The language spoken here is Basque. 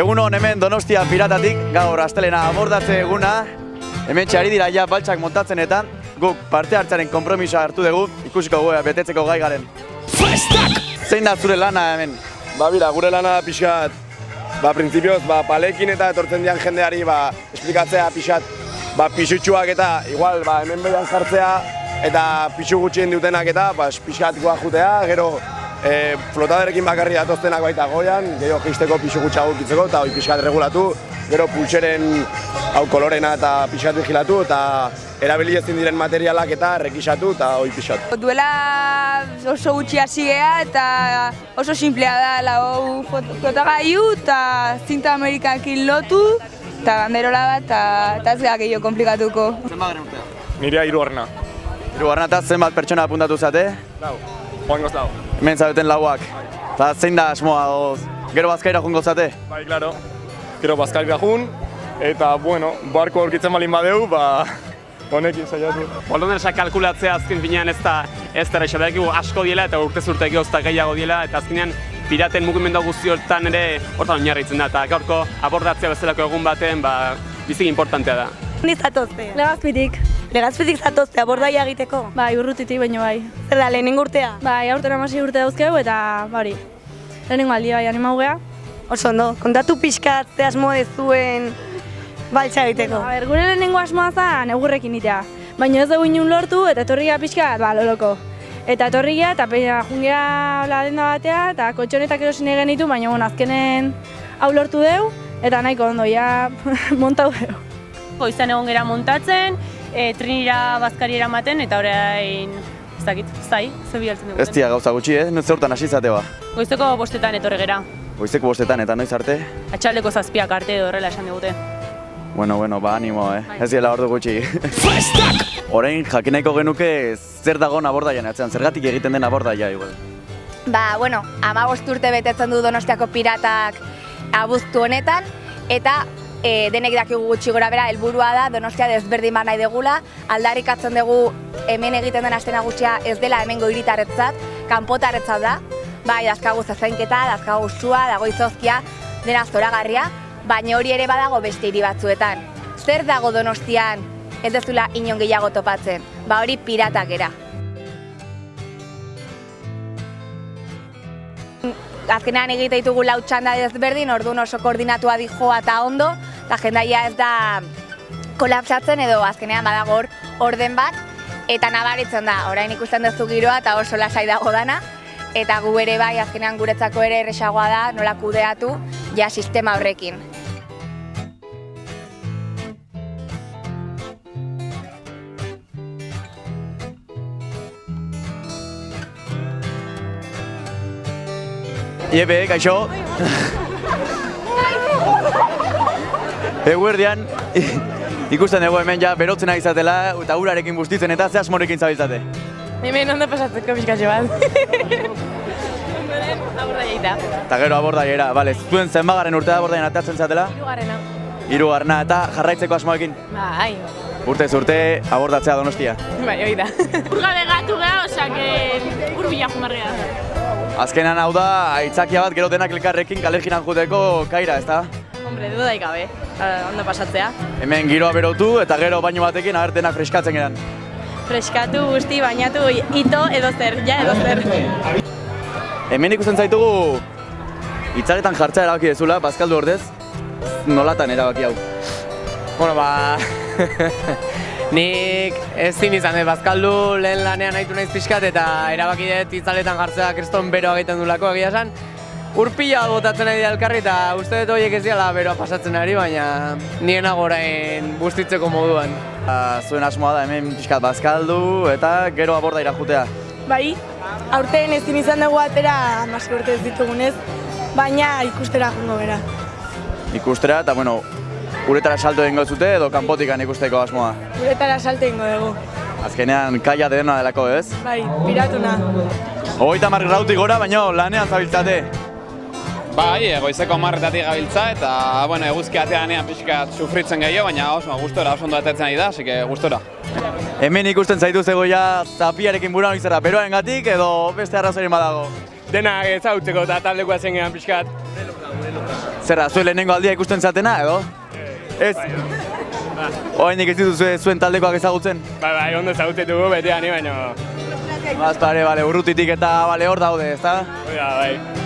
Egun hon hemen Donostia Piratatik, gaur astelena abordatze eguna. Hemen txari dira ja baltsak montatzen eta guk parte hartzaren konpromisoa hartu dugu, ikusiko goea betetzeko gai garen. Zein da zure lana hemen? Bira, gure lana pixkat, printzipioz, palekin eta etortzen dian jendeari esplikatzea pixkat, pisutxuak eta igual hemen behian jartzea eta pisu gutxien dutenak eta pixkat jutea, gero flotaderekin bakarri datoztenak baita goian, gero geisteko pisu gutxa gukitzeko eta hori pixkat regulatu, gero pultseren hau kolorena eta pixkat vigilatu eta erabili ezin diren materialak eta rekisatu eta hori pixkat. Duela oso gutxi hasi gea eta oso simplea da, lau flotagailu eta zinta amerikakin lotu eta banderola bat eta ez gara gehiago komplikatuko. Zenbat urtea? Nirea hirugarrena. Hirugarrena eta zenbat pertsona apuntatu zate? Lau, joangoz lau. Hemen zaudeten lauak. Eta zein da asmoa, gero bazkaira joango zate? Bai, klaro. Gero bazkaira jun, eta, bueno, barko aurkitzen balin badeu, honekin saiatu. Bolonesa kalkulatzea azken finean ez da erresa, badakigu asko diela eta urtez urteki ozta gehiago diela eta azkenean piraten mugimendu guzti hortan ere hortan oinarritzen da eta gaurko abordatzea bezalako egun baten biziki importantea da. Ni zatozte? Legazpitik. Legazpitik zatozte, abordaia egiteko? Bai, urrutitik baino bai. Zer da, lehenengo urtea? Bai, aurten 16 urte dauzkegu eta hori. Lehenengo aldi bai animau gea. Oso ondo, kontatu pixkat ze asmo dezuen baltsa egiteko. A ber, gure lehenengo asmoa zen egurrekin itea. Baina ez dugu inun lortu eta etorria pixkat, loloko. Eta etorria eta jungea denda batea eta kotxonetak erosin egen ditu, baina azkenen hau lortu deu eta nahiko ondo, ja montau deu. Goizan egon gera montatzen, trinira bazkari eramaten eta orain, ez dakit, ze bialtzen dugu. Ez dia gauza gutxi, Noiz hortan hasi zate ba? Goizeko 5 etorri gera. Goizeko 5 eta noiz arte? Atxaldeko 7 arte edo horrela esan digute. Bueno, animo, Ez diela ordu gutxi. Orain jakineko genuke zer dagoen abordaian atzean, zergatik egiten den abordaia igual. 15 urte betetzen du Donostiako Piratak abuztu honetan eta denek dakigu gutxi gora bera helburua da Donostia desberdin nahi degula, aldarrikatzen dugu hemen egiten den aste nagusia ez dela hemengo hiritarretzat, kanpotarretzat da. Bai, dazkagu zezenketa, dazkagu sua, dago izozkia, dena zoragarria, baina hori ere badago beste hiri batzuetan. Zer dago Donostian ez dezula inon gehiago topatzen? Hori piratak gera. Azkenean egite ditugu 4 txanda desberdin, orduan oso koordinatua dijoa eta ondo, eta jendaia ez da kolapsatzen edo azkenean badago orden bat, eta nabaritzen da, orain ikusten duzu giroa eta oso lasai dago dana, eta gu ere bai azkenean guretzako ere erresagoa da nola kudeatu ja sistema horrekin. Iepe, kaixo. Eguerdian, ikusten dugu hemen ja berotzen ari zatela eta urarekin bustitzen eta ze asmorekin zabiltzate. Hemen ondo pasatzeko pixkatxo bat. Abordaia egita. Eta gero abordaiera, bale, zuen zenbagaren urte abordaian atatzen zatela? 3. Hirugarrena eta jarraitzeko asmoekin? Bai. Urtez urte abordatzea Donostia. Bai, hori da. Urgabe gatu geha, osak urbila jumarrea. Azkenan hau da, aitzakia bat gero denak elkarrekin kaleginan juteko kaira, ezta? Hombre, dudaik gabe, ondo pasatzea. Hemen giroa berotu eta gero baino batekin ager denak freskatzen geran. Freskatu, guzti, bainatu, ito edo zer, ja edo zer. Hemen ikusten zaitugu hitzaretan jartzea erabaki dezula, bazkaldu ordez, nolatan erabaki hau? Nik ezin izan dut bazkaldu lehen lanean nahitu naiz pixkat eta erabaki dut hitzaletan jartzea kriston beroa egiten dulako egia esan. Urpila botatzen nahi dira elkarri eta uste dut horiek ez diala beroa pasatzen ari, baina nien agorain bustitzeko moduan. Zuen asmoa da hemen pixkat bazkaldu eta gero abordaira jutea. Bai, aurten ezin izan dugu atera 16 urte ez ditugunez, baina ikustera jungo bera. Ikustera eta, uretara salto egingo zute edo kanpotikan ikusteko asmoa? Uretara salto egingo dugu. Azkenean kaia dena delako, ez? Bai, piratuna. 30 grautik gora, baina lanean zabiltzate. Bai, goizeko 10 gabiltza eta, eguzki ateanean pixkat sufritzen gehiago, baina oso gustora, oso ondo atetzen ari da, así que gustora. Hemen ikusten zaitu zegoia zapiarekin buruan izara, beroaren gatik edo beste arrazoien badago? Dena ezautzeko eta taldekoa zen gehan pixkat. Zer da, zuen lehenengo aldia ikusten zatena, edo? Ez? Oraindik ez dituzue zuen taldekoak ezagutzen? Bai, ondo ezagutzen dugu beti ani, baina... Bazpare, urrutitik eta hor daude, ezta? Bai.